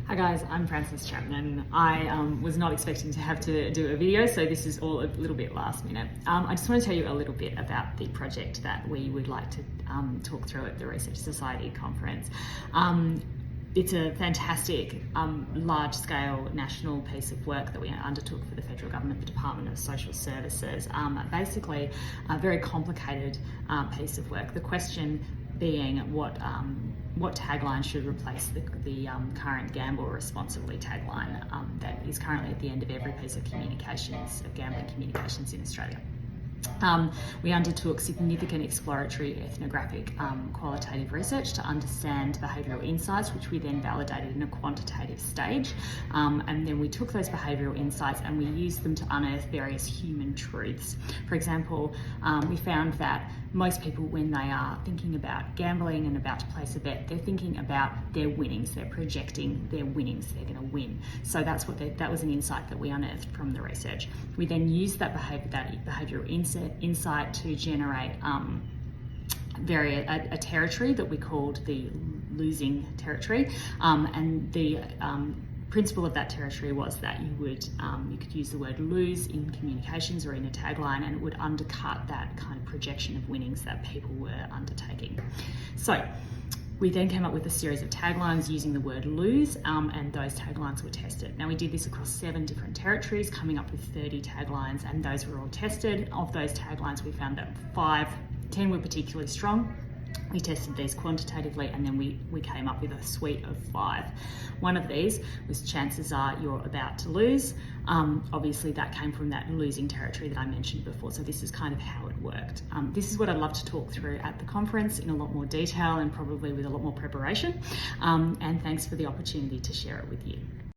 Hi guys, I'm Frances Chapman. I was not expecting to have to do a video, so this is all a little bit last minute. I just want to tell you a little bit about the project that we would like to talk through at the Research Society conference. It's a fantastic, large-scale national piece of work that we undertook for the federal government, the Department of Social Services. Basically, a very complicated piece of work. The question being what tagline should replace the current gamble responsibly tagline that is currently at the end of every piece of communications, of gambling communications in Australia. We undertook significant exploratory ethnographic qualitative research to understand behavioural insights, which we then validated in a quantitative stage. And then we took those behavioural insights and we used them to unearth various human truths. For example, we found that most people, when they are thinking about gambling and about to place a bet, they're thinking about their winnings. They're projecting their winnings. They're going to win. So that was an insight that we unearthed from the research. We then used that behavioural insight to generate a territory that we called the losing territory, and the principle of that territory was that you could use the word lose in communications or in a tagline, and it would undercut that kind of projection of winnings that people were undertaking. So we then came up with a series of taglines using the word lose, and those taglines were tested. Now we did this across 7 different territories, coming up with 30 taglines, and those were all tested. Of those taglines, we found that 10 were particularly strong. We tested these quantitatively, and then we came up with a suite of 5. One of these was chances are you're about to lose. Obviously that came from that losing territory that I mentioned before, so this is kind of how it worked. This is what I'd love to talk through at the conference in a lot more detail and probably with a lot more preparation, and thanks for the opportunity to share it with you.